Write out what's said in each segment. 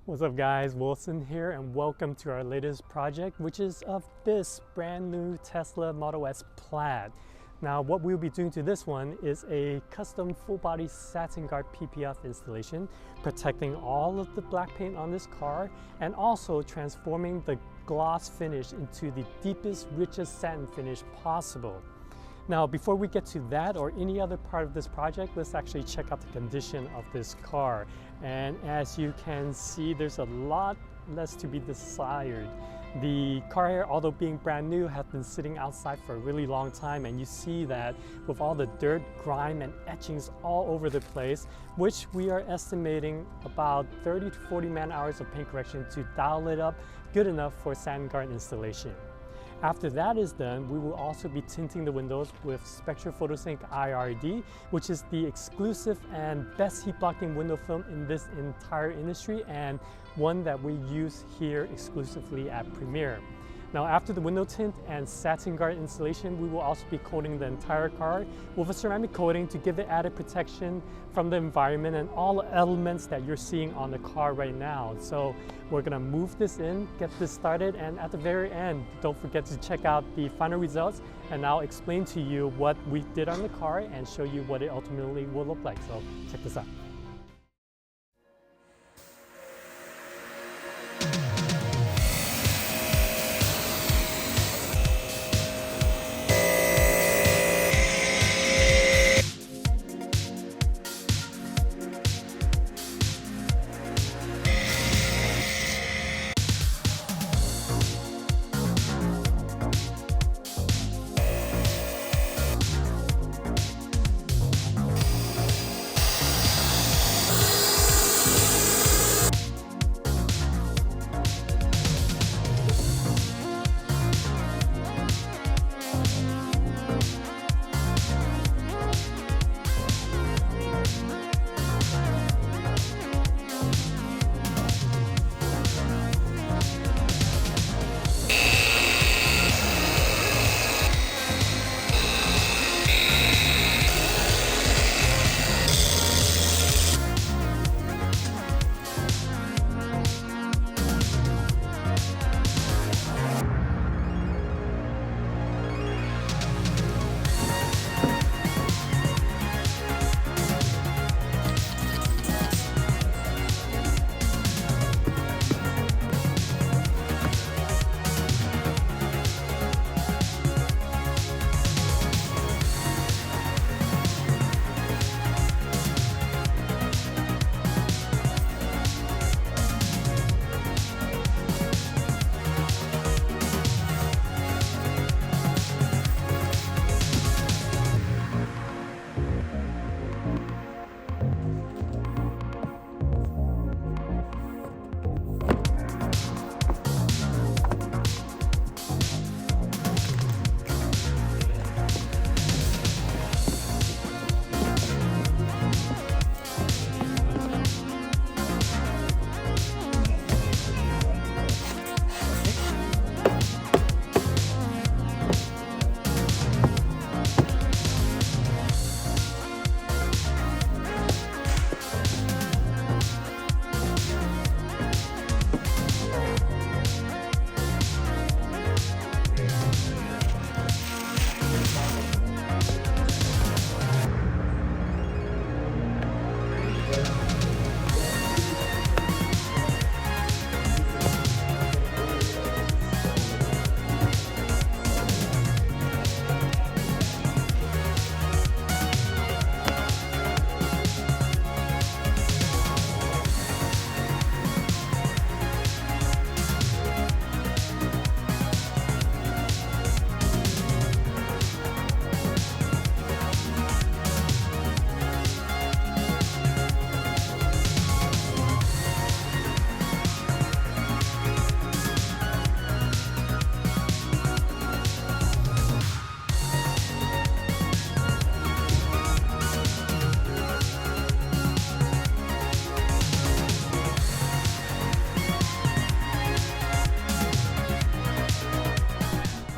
What's up guys, Wilson here and welcome to our latest project, which is of this brand new Tesla Model S Plaid. Now what we'll be doing to this one is a custom full body SatinGuard PPF installation, protecting all of the black paint on this car and also transforming the gloss finish into the deepest, richest satin finish possible. Now, before we get to that or any other part of this project, let's actually check out the condition of this car. And as you can see, there's a lot less to be desired. The car here, although being brand new, has been sitting outside for a really long time, and you see that with all the dirt, grime, and etchings all over the place, which we are estimating about 30 to 40 man-hours of paint correction to dial it up good enough for SatinGuard installation. After that is done, we will also be tinting the windows with Spectra Photosync IRD, which is the exclusive and best heat blocking window film in this entire industry and one that we use here exclusively at Premier. Now after the window tint and SatinGuard installation, we will also be coating the entire car with a ceramic coating to give it added protection from the environment and all the elements that you're seeing on the car right now. So we're gonna move this in, get this started, and at the very end, don't forget to check out the final results, and I'll explain to you what we did on the car and show you what it ultimately will look like. So check this out.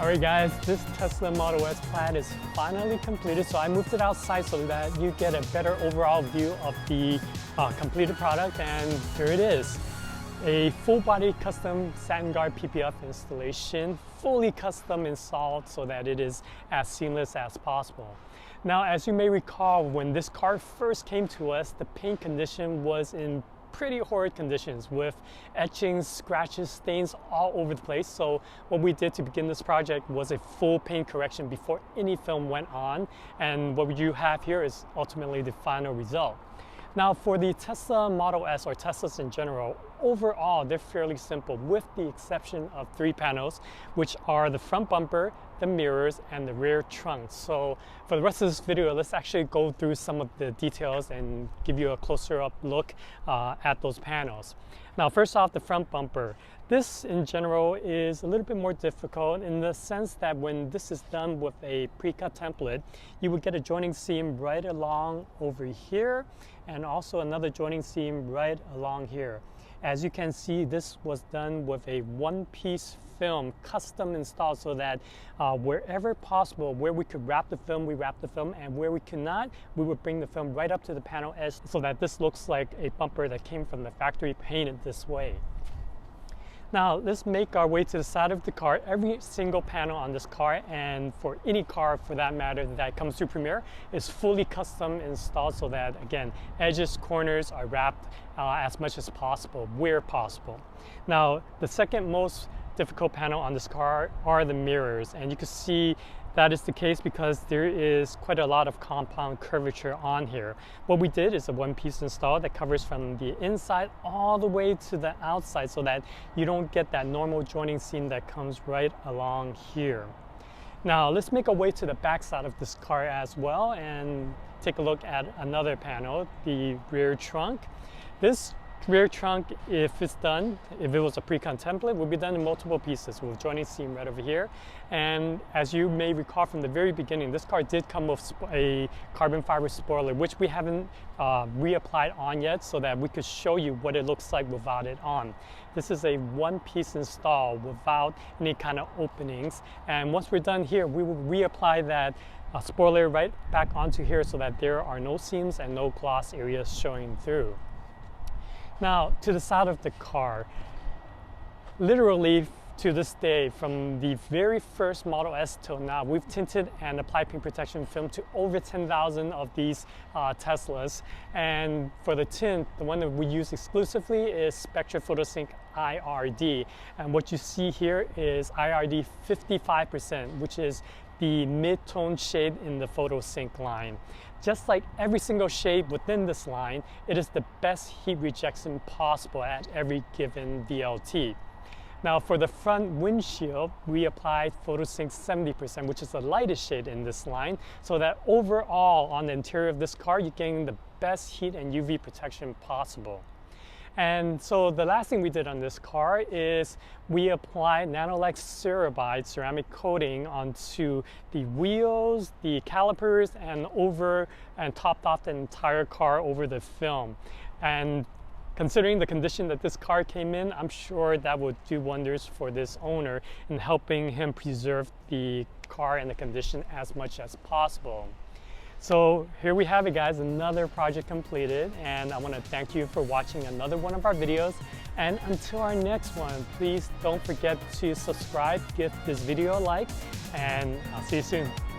Alright guys, this Tesla Model S Plaid is finally completed, so I moved it outside so that you get a better overall view of the completed product, and here it is. a full body custom SatinGuard PPF installation, fully custom installed so that it is as seamless as possible. Now, as you may recall, when this car first came to us, the paint condition was in pretty horrid conditions with etchings, scratches, stains all over the place. So what we did to begin this project was a full paint correction before any film went on. And what you have here is ultimately the final result. Now, for the Tesla Model S, or Teslas in general, overall they're fairly simple with the exception of 3 panels, which are the front bumper, the mirrors, and the rear trunk. So for the rest of this video, let's actually go through some of the details and give you a closer up look at those panels. Now, first off, the front bumper. This in general is a little bit more difficult in the sense that when this is done with a pre-cut template, you would get a joining seam right along over here and also another joining seam right along here. As you can see, this was done with a one-piece film, custom installed, so that wherever possible, where we could wrap the film, we wrap the film, and where we could not, we would bring the film right up to the panel edge so that this looks like a bumper that came from the factory painted this way. Now, let's make our way to the side of the car. Every single panel on this car, and for any car for that matter that comes through Premiere, is fully custom installed so that, again, edges, corners are wrapped as much as possible, where possible. Now, the second most difficult panel on this car are the mirrors, and you can see that is the case because there is quite a lot of compound curvature on here. What we did is a one-piece install that covers from the inside all the way to the outside so that you don't get that normal joining seam that comes right along here. Now, let's make our way to the back side of this car as well and take a look at another panel, the rear trunk. This rear trunk, if it's done, if it was a pre-cut template, would be done in multiple pieces with joining seam right over here. And as you may recall from the very beginning, this car did come with a carbon fiber spoiler, which we haven't reapplied on yet so that we could show you what it looks like without it on. This is a one-piece install without any kind of openings. And once we're done here, we will reapply that spoiler right back onto here so that there are no seams and no gloss areas showing through. Now, to the side of the car, literally to this day, from the very first Model S till now, we've tinted and applied paint protection film to over 10,000 of these Teslas. And for the tint, the one that we use exclusively is Spectra Photosync IRD. And what you see here is IRD 55%, which is the mid-tone shade in the Photosync line. Just like every single shade within this line, it is the best heat rejection possible at every given VLT. Now, for the front windshield, we applied Photosync 70%, which is the lightest shade in this line, so that overall on the interior of this car, you're getting the best heat and UV protection possible. And so the last thing we did on this car is we applied Nanolex Cerabide ceramic coating onto the wheels, the calipers, and topped off the entire car over the film. And considering the condition that this car came in, I'm sure that would do wonders for this owner in helping him preserve the car and the condition as much as possible. So here we have it, guys, another project completed, and I want to thank you for watching another one of our videos. And until our next one, please don't forget to subscribe, give this video a like, and I'll see you soon.